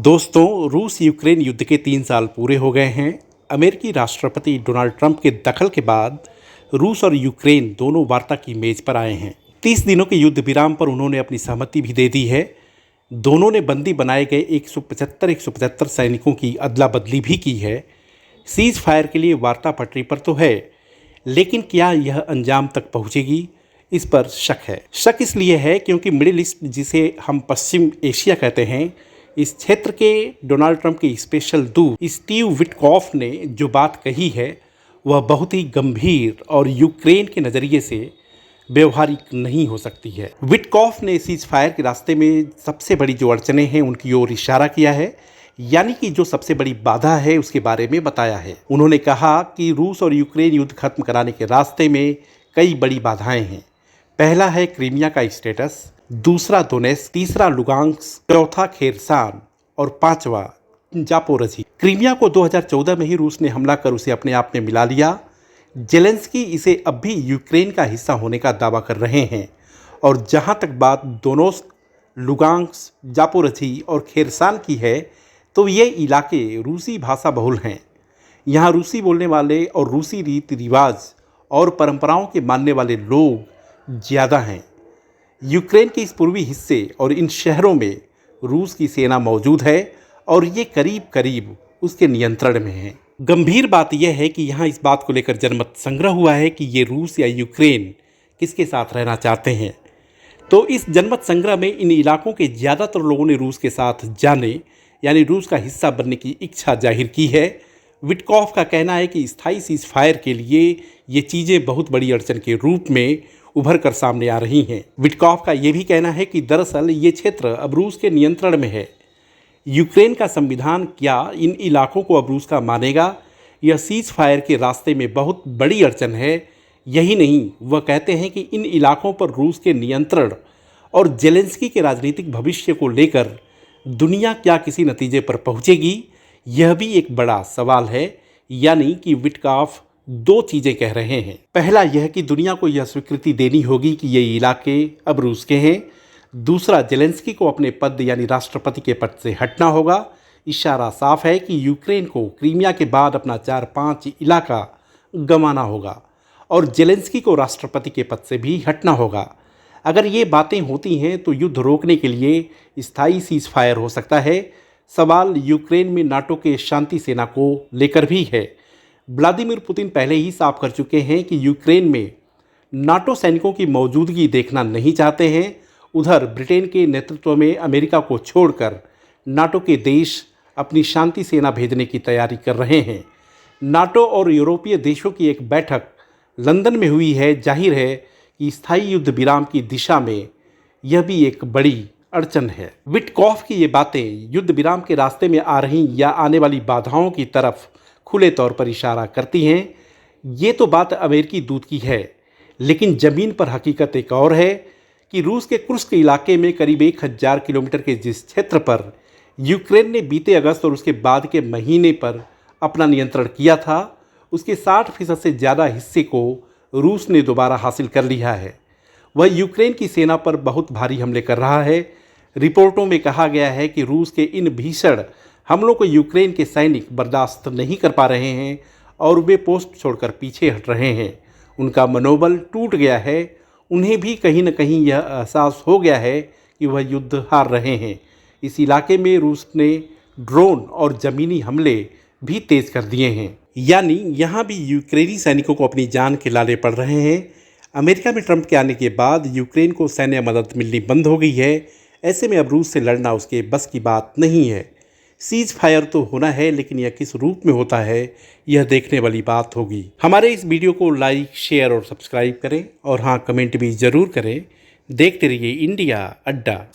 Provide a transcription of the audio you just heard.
दोस्तों, रूस यूक्रेन युद्ध के 3 साल पूरे हो गए हैं। अमेरिकी राष्ट्रपति डोनाल्ड ट्रंप के दखल के बाद रूस और यूक्रेन दोनों वार्ता की मेज पर आए हैं। 30 दिनों के युद्ध विराम पर उन्होंने अपनी सहमति भी दे दी है। दोनों ने बंदी बनाए गए 175 सैनिकों की अदला बदली भी की है। सीज फायर के लिए वार्ता पटरी पर तो है, लेकिन क्या यह अंजाम तक पहुंचेगी, इस पर शक है। शक इसलिए है क्योंकि मिडिल ईस्ट, जिसे हम पश्चिम एशिया कहते हैं, इस क्षेत्र के डोनाल्ड ट्रंप के स्पेशल दूत स्टीव विटकॉफ ने जो बात कही है वह बहुत ही गंभीर और यूक्रेन के नज़रिए से व्यवहारिक नहीं हो सकती है। विटकॉफ ने सीज फायर के रास्ते में सबसे बड़ी जो अड़चनें हैं उनकी ओर इशारा किया है, यानी कि जो सबसे बड़ी बाधा है उसके बारे में बताया है। उन्होंने कहा कि रूस और यूक्रेन युद्ध खत्म कराने के रास्ते में कई बड़ी बाधाएं हैं। पहला है क्रीमिया का स्टेटस, दूसरा दोनेत्स्क, तीसरा लुगांस्क, चौथा खेरसान और पांचवा जापोरिज़िया। क्रीमिया को 2014 में ही रूस ने हमला कर उसे अपने आप में मिला लिया। जेलेंस्की इसे अब भी यूक्रेन का हिस्सा होने का दावा कर रहे हैं। और जहां तक बात दोनेत्स्क, लुगांस्क, जापोरिज़िया और खेरसान की है, तो ये इलाके रूसी भाषा बहुल हैं। यहाँ रूसी बोलने वाले और रूसी रीति रिवाज और परंपराओं के मानने वाले लोग ज़्यादा हैं। यूक्रेन के इस पूर्वी हिस्से और इन शहरों में रूस की सेना मौजूद है और ये करीब करीब उसके नियंत्रण में है। गंभीर बात यह है कि यहाँ इस बात को लेकर जनमत संग्रह हुआ है कि ये रूस या यूक्रेन किसके साथ रहना चाहते हैं। तो इस जनमत संग्रह में इन इलाकों के ज़्यादातर लोगों ने रूस के साथ जाने, यानी रूस का हिस्सा बनने की इच्छा जाहिर की है। विटकॉफ का कहना है कि स्थायी सीज फायर के लिए ये चीज़ें बहुत बड़ी अड़चन के रूप में उभर कर सामने आ रही हैं। विटकॉफ का ये भी कहना है कि दरअसल ये क्षेत्र अब रूस के नियंत्रण में है। यूक्रेन का संविधान क्या इन इलाकों को अब रूस का मानेगा? यह सीज फायर के रास्ते में बहुत बड़ी अड़चन है। यही नहीं, वह कहते हैं कि इन इलाकों पर रूस के नियंत्रण और जेलेंस्की के राजनीतिक भविष्य को लेकर दुनिया क्या किसी नतीजे पर पहुंचेगी, यह भी एक बड़ा सवाल है। यानी कि विटकॉफ दो चीज़ें कह रहे हैं। पहला यह कि दुनिया को यह स्वीकृति देनी होगी कि ये इलाके अब रूस के हैं। दूसरा, जेलेंस्की को अपने पद यानी राष्ट्रपति के पद से हटना होगा। इशारा साफ है कि यूक्रेन को क्रीमिया के बाद अपना 4-5 इलाका गंवाना होगा और जेलेंस्की को राष्ट्रपति के पद से भी हटना होगा। अगर ये बातें होती हैं तो युद्ध रोकने के लिए स्थायी सीज फायर हो सकता है। सवाल यूक्रेन में नाटो के शांति सेना को लेकर भी है। व्लादिमीर पुतिन पहले ही साफ कर चुके हैं कि यूक्रेन में नाटो सैनिकों की मौजूदगी देखना नहीं चाहते हैं। उधर ब्रिटेन के नेतृत्व में अमेरिका को छोड़कर नाटो के देश अपनी शांति सेना भेजने की तैयारी कर रहे हैं। नाटो और यूरोपीय देशों की एक बैठक लंदन में हुई है। जाहिर है कि स्थायी युद्ध विराम की दिशा में यह भी एक बड़ी अड़चन है। विटकॉफ की ये बातें युद्ध विराम के रास्ते में आ रही या आने वाली बाधाओं की तरफ खुले तौर पर इशारा करती हैं। ये तो बात अमेरिकी दूत की है, लेकिन ज़मीन पर हकीकत एक और है कि रूस के कुर्स्क इलाके में करीब 1000 किलोमीटर के जिस क्षेत्र पर यूक्रेन ने बीते अगस्त और उसके बाद के महीने पर अपना नियंत्रण किया था, उसके 60% से ज़्यादा हिस्से को रूस ने दोबारा हासिल कर लिया है। वह यूक्रेन की सेना पर बहुत भारी हमले कर रहा है। रिपोर्टों में कहा गया है कि रूस के इन भीषण हमलों को यूक्रेन के सैनिक बर्दाश्त नहीं कर पा रहे हैं और वे पोस्ट छोड़कर पीछे हट रहे हैं। उनका मनोबल टूट गया है। उन्हें भी कहीं न कहीं यह एहसास हो गया है कि वह युद्ध हार रहे हैं। इस इलाके में रूस ने ड्रोन और ज़मीनी हमले भी तेज़ कर दिए हैं। यानी यहाँ भी यूक्रेनी सैनिकों को अपनी जान के लाले पड़ रहे हैं। अमेरिका में ट्रंप के आने के बाद यूक्रेन को सैन्य मदद मिलनी बंद हो गई है। ऐसे में अब रूस से लड़ना उसके बस की बात नहीं है। सीज फायर तो होना है, लेकिन यह किस रूप में होता है यह देखने वाली बात होगी। हमारे इस वीडियो को लाइक, शेयर और सब्सक्राइब करें और हाँ, कमेंट भी ज़रूर करें। देखते रहिए इंडिया अड्डा।